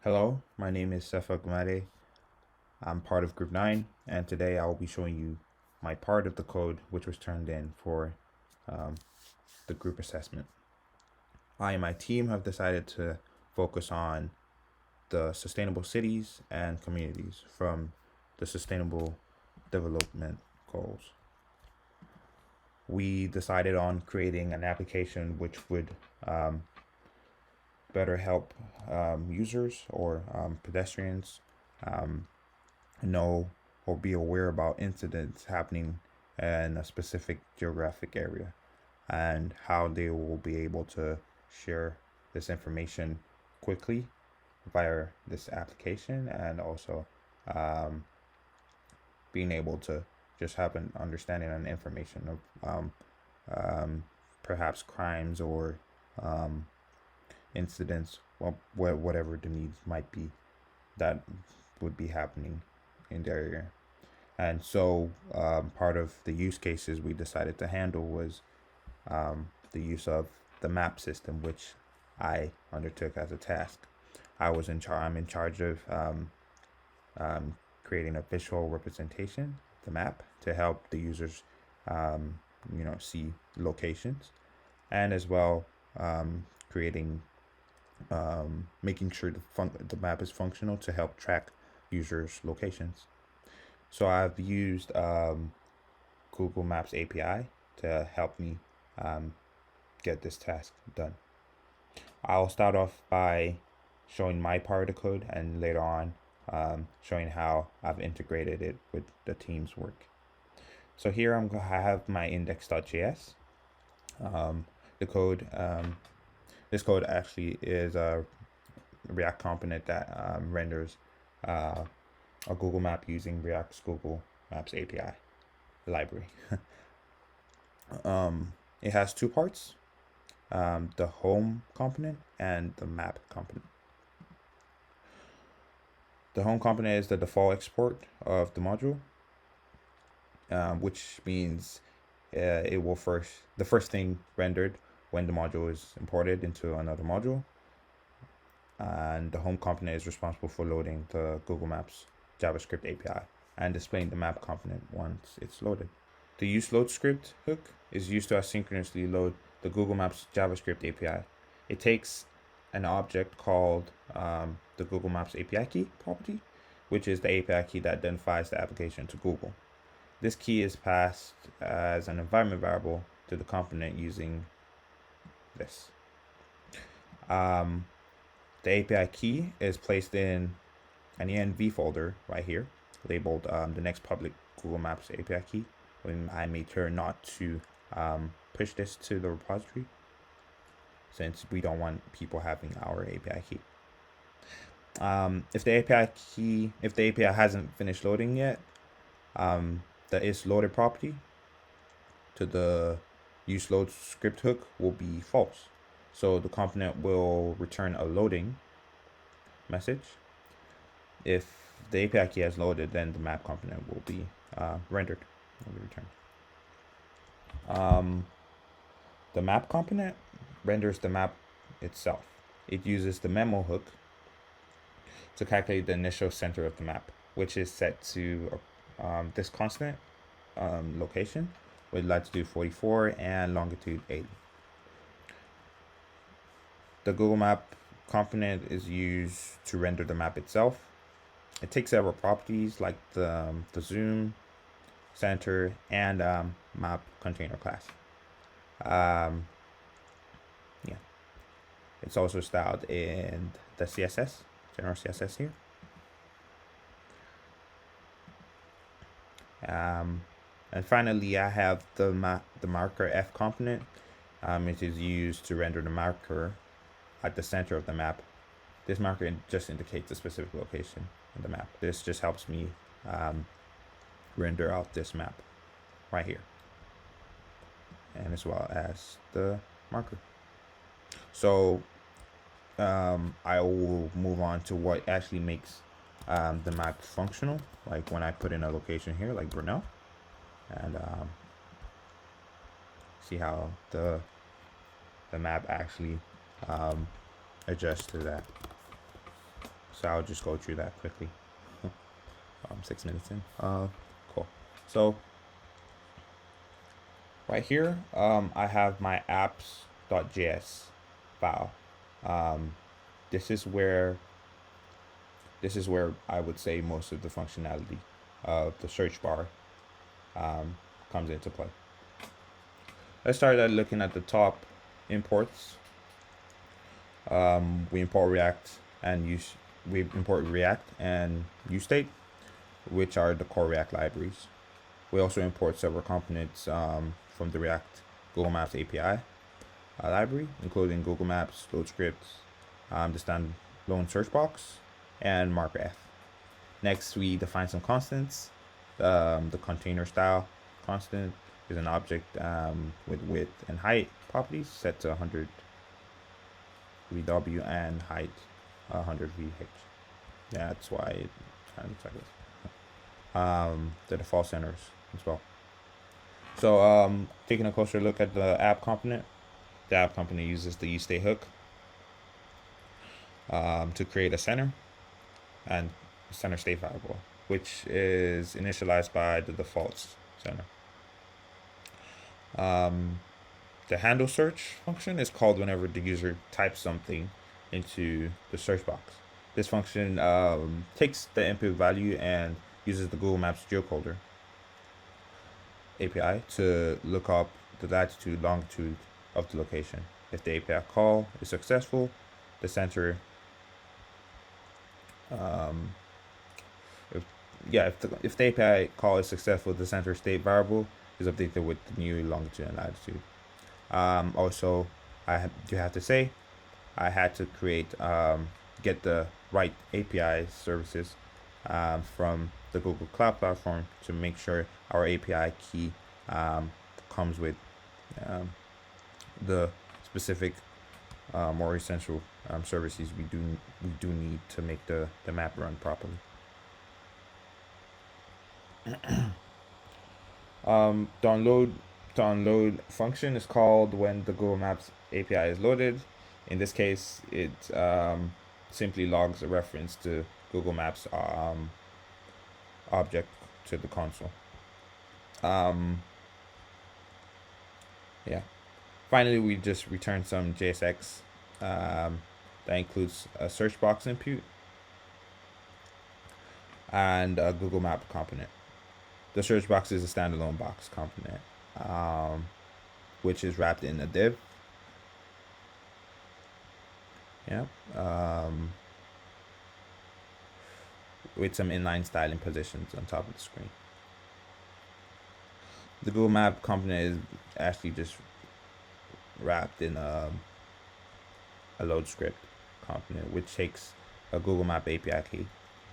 Hello, my name is Sefa Gemade. I'm part of Group 9, and today I will be showing you my part of the code which was turned in for um, the group assessment. I and my team have decided to focus on the sustainable cities and communities from the Sustainable Development Goals. We decided on creating an application which would better help users or pedestrians know or be aware about incidents happening in a specific geographic area and how they will be able to share this information quickly via this application, and also um, being able to just have an understanding and information of perhaps crimes or um, incidents, well, whatever the needs might be that would be happening in their area. And so part of the use cases we decided to handle was the use of the map system, which I undertook as a task. I'm in charge of creating a visual representation of the map to help the users, see locations, and as well creating, making sure the map is functional to help track users' locations. So I've used Google Maps API to help me um, get this task done. I'll start off by showing my part of the code, and later on showing how I've integrated it with the team's work. So here I have my index.js. The code, this code actually is a React component that renders a Google map using React's Google Maps API library. It has two parts, the home component and the map component. The home component is the default export of the module, which means it will the first thing rendered when the module is imported into another module. And the home component is responsible for loading the Google Maps JavaScript API and displaying the map component once it's loaded. The useLoad script hook is used to asynchronously load the Google Maps JavaScript API. It takes an object called the Google Maps API key property, which is the API key that identifies the application to Google. This key is passed as an environment variable to the component using this. The API key is placed in an env folder right here, labeled the next public Google Maps API key. When I made sure not to push this to the repository, since we don't want people having our API key. If the API hasn't finished loading yet, the isLoaded property to the useLoad script hook will be false. So the component will return a loading message. If the API key has loaded, then the map component will be rendered, will be returned. The map component renders the map itself. It uses the memo hook to calculate the initial center of the map, which is set to this constant location with latitude 44 and longitude 80. The Google Map component is used to render the map itself. It takes several properties like the zoom, center, and map container class. Yeah, it's also styled in the CSS, general CSS here. And finally, I have the marker F component, which is used to render the marker at the center of the map. This marker just indicates a specific location in the map. This just helps me render out this map right here, and as well as the marker. So I will move on to what actually makes the map functional, like when I put in a location here like Brunel, and see how the map actually adjusts to that. So I'll just go through that quickly. 6 minutes in. Cool. So right here, I have my apps.js file. Um, this is where I would say most of the functionality of the search bar comes into play. Let's start at looking at the top imports. We import React and UState, which are the core React libraries. We also import several components from the React Google Maps API library, including Google Maps, load scripts, the standalone search box, and marker F. Next, we define some constants. The container style constant is an object with width and height properties set to 100 VW and height 100 VH. Yeah, that's why it kind of looks like this. The default centers as well. So taking a closer look at the app component, the app component uses the UState hook to create a center and center state variable, which is initialized by the default center. The handle search function is called whenever the user types something into the search box. This function takes the input value and uses the Google Maps geocoder API to look up the latitude, longitude of the location. If the API call is successful, the center if the API call is successful, the center state variable is updated with the new longitude and latitude. Also, I have to say, I had to create get the right API services from the Google Cloud Platform to make sure our API key comes with the specific more essential services we do need to make the map run properly. Download function is called when the Google Maps API is loaded. In this case, it simply logs a reference to Google Maps object to the console. Finally, we just return some JSX that includes a search box input and a Google Map component. The search box is a standalone box component, which is wrapped in a div. With some inline styling positions on top of the screen. The Google Map component is actually just wrapped in a load script component, which takes a Google Map API key,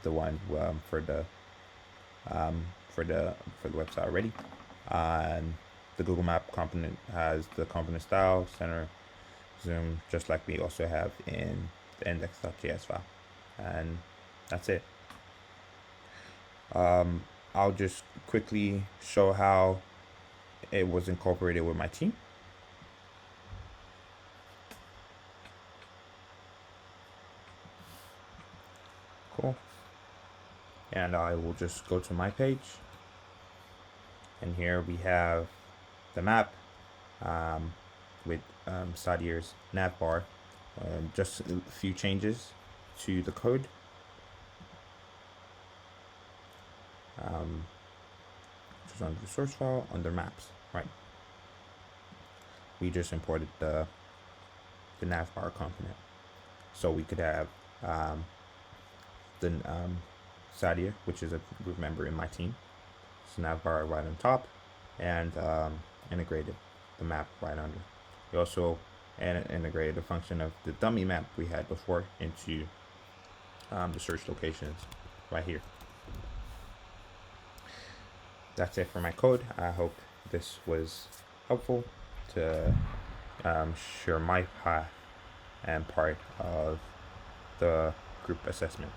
the one for the website already, and the Google Map component has the component style, center, zoom, just like we also have in the index.js file, and that's it. I'll just quickly show how it was incorporated with my team. Cool. And I will just go to my page. And here we have the map with Sadir's nav bar. Just a few changes to the code. Just under the source file, under maps, right? We just imported the nav bar component, so we could have the Sadir, which is a group member in my team, so nav bar right on top, and integrated the map right under. We also integrated the function of the dummy map we had before into the search locations right here. That's it for my code. I hope this was helpful to share my path and part of the group assessment.